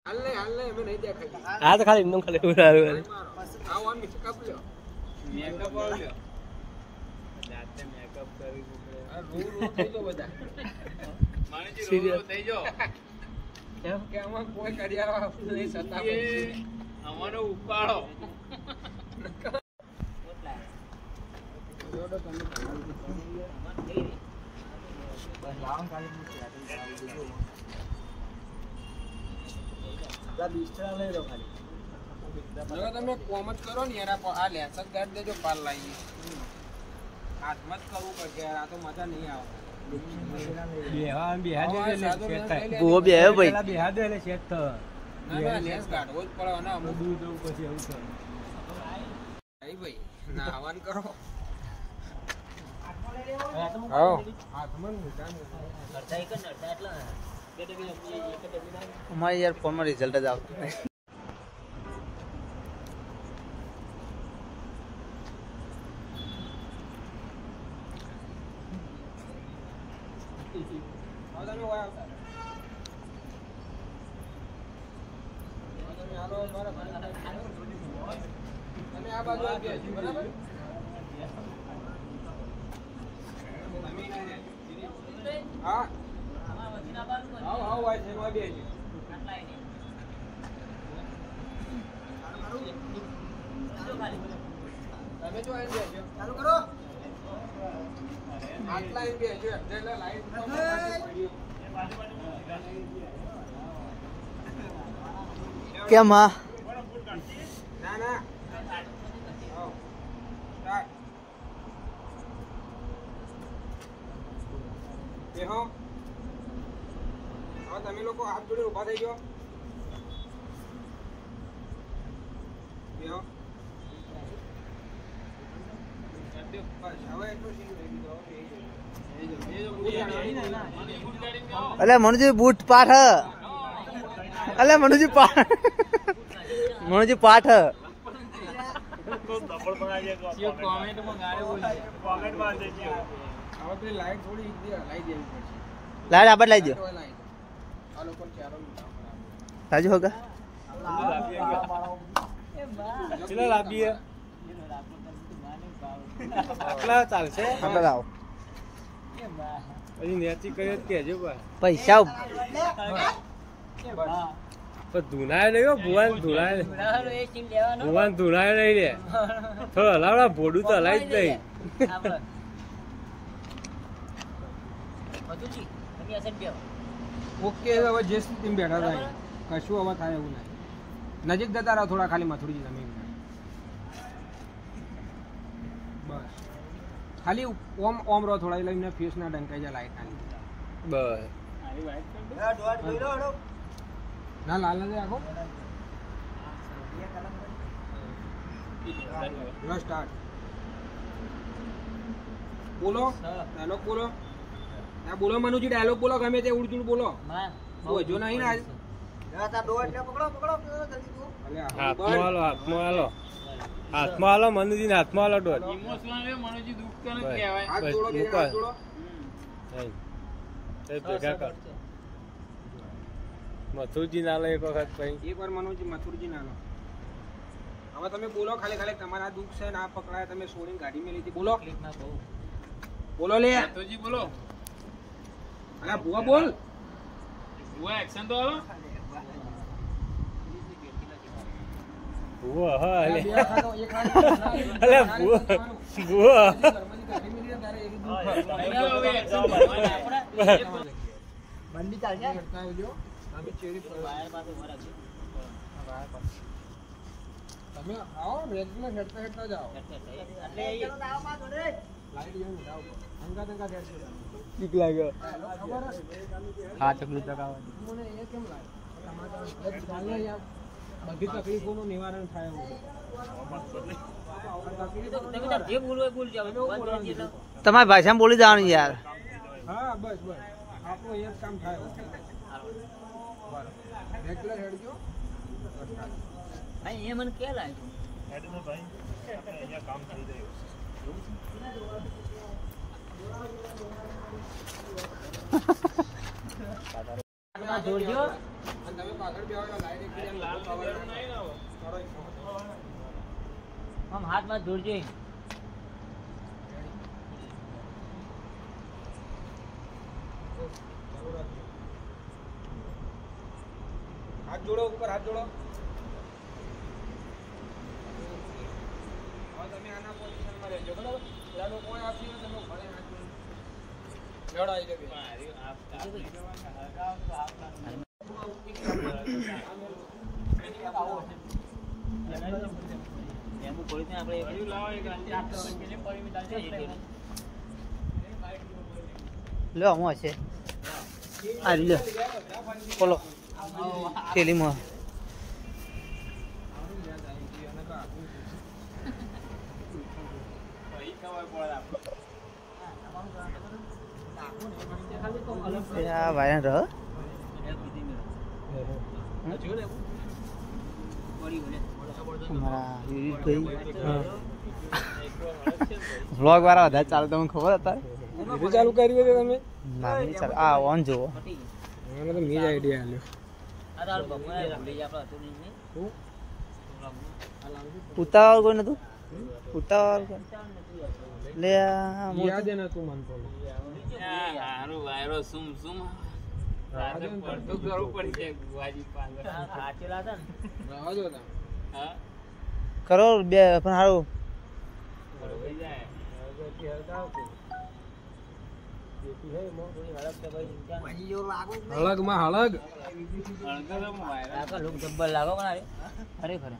હાલ મે નહીં દેખાય આ તો ખાલી એકદમ ખાલી ઉડાડું આવો આમ મેકઅપ લ્યો મેકઅપ લ્યો જાતે મેકઅપ કરી આ રો થઈ જો બધા માણજી રો થઈ જો કેમ કે આમાં કોઈ કરિયારો નહીં સતા અમારો ઉપાડો જોડો તમે અમાર થઈ રે બસ લાવન ખાલી મૂકી જો તમે કોમત કરો ને યાર આ લેસન ગાડ દેજો પાલ લાવી હાથમાં જ કરવું પડે યાર આ તો મજા નહીં આવે ગો બે ભાઈ ના લેસ ગાડવો જ પડે ને અમુક દૂધ દઉં પછી એવું છે ભાઈ નાવાન કરો અમારે યાર ફોનમાં રિઝલ્ટ જ આવતું નહીં આ બાજુ આવી બરાબર હા આવ વાય છે માં બેજી તમે જો આવી બેજો ચાલુ કરો હાથ લાઈન બેજો એટલે લાઈન કેમ હા ના ના આવ સ્ટાર્ટ બેહો હવે તમે લોકો હાથ જોડે ઊભા થઈ જાઓ બેહો હવે એટલું સીન થઈ ગયું અલે મનુજી બૂટ પાઠ અલે મનુજી પાઠ મનુજી પાઠ લાઈટ થોડી લાઈ દેવી પડશે લાઈટ આપણે લાઈ દો આ લોકો ચારો રાજુ હોગા ચલા લાવીએ આટલા ચાલશે આપણે લાવો પછી નેચી કયો કેજો પૈસા પણ ધુનાય નહીં હો ભુવાન ધુનાય ભુવાન ધુનાય નહીં રે થોડો હલાવડા ભોડું તો હલાવી જ નહીં ઓકે હવે જે સ્થિતિમાં બેઠા થાય કશું હવે થાય એવું નહીં નજીક જતા રહો થોડા ખાલી મથુરજી તમે બસ ખાલી ઓમ ઓમ રહો થોડા લઈને ફેસ ના ડંકાઈ જાય લાઈટ ખાલી બસ ના લાલ ના આખો સ્ટાર્ટ બોલો ડાયલોગ બોલો ના બોલો મનુજી ડાયલોગ બોલો ગમે તે ઉડજુડ બોલો જો નહીં ને હાથમાં હાલો મનુજી ને હાથમાં હાલો ડોટ ભેગા કર મથુરજી ના લો એક વખત પછી એક વાર મનુજી મથુરજી ના લો હવે તમે બોલો ખાલી ખાલી તમારા દુઃખ છે ના પકડાય તમે સોની ગાડી મેં લીધી બોલો બોલો લે મથુરજી બોલો અલા બુઆ બોલ બુઆ એક્શન તો હાલો બુઆ હા અલે અલે બુઆ બંડી ચાલશે તમે ચેરી વાયર પાસે ઉભા રાખજો તમે આવો રેગ્યુલર હેડતા હેડતા જાઓ એટલે લાઈટ જેવું જાવ અંગા અંગા હેડશે ઠીક લાગ્યો હા ચકલી તકાવા મને એ કેમ લાગે તમારા ચાલે યાર બધી તકલીફોનું નિવારણ થાય તમારી ભાષામાં બોલી જવાનું યાર હા બસ બસ આપણું એક કામ થાય રેગ્યુલર હેડજો ભાઈ એ મને કે લાગ્યું હેડનો ભાઈ અહીંયા કામ થઈ રહ્યું જોડજો તમે પાછળ બેવાના લાઈટ એકબીજાને લાલ કવર નહીં ને આમ હાથમાં જોડજો હાથ જોડો ઉપર હાથ જોડો હવે તમે આના પોઝિશનમાં રહેજો બરાબર પેલાનો કોઈ આપી ને તમે ભલે હાથ જોડો લડાઈ જશે લો હું હશે આ લ્યો બોલો થેલીમાં વાયર રહ વ્લોગ વાળા વધારે ચાલે તમને ખબર હતા ચાલુ કર્યું હતું તમે ના નહીં ચાલે આ ઓન જુઓ મને તો મીજ આઈડિયા આલ્યો ઉતાવળ કોઈ નતું ઉતાવળ કોઈ લે યાદ ન તું મન તો હારું વાયરો સુમ સુમ રાતે પડતું કરવું પડશે ગુવાજી પાસે સાચેલા હતા ને રાહ જો તા હા કરો બે પણ હારું બરોબર જાય હળગ માં હળગ લાગો પણ અરે ખરે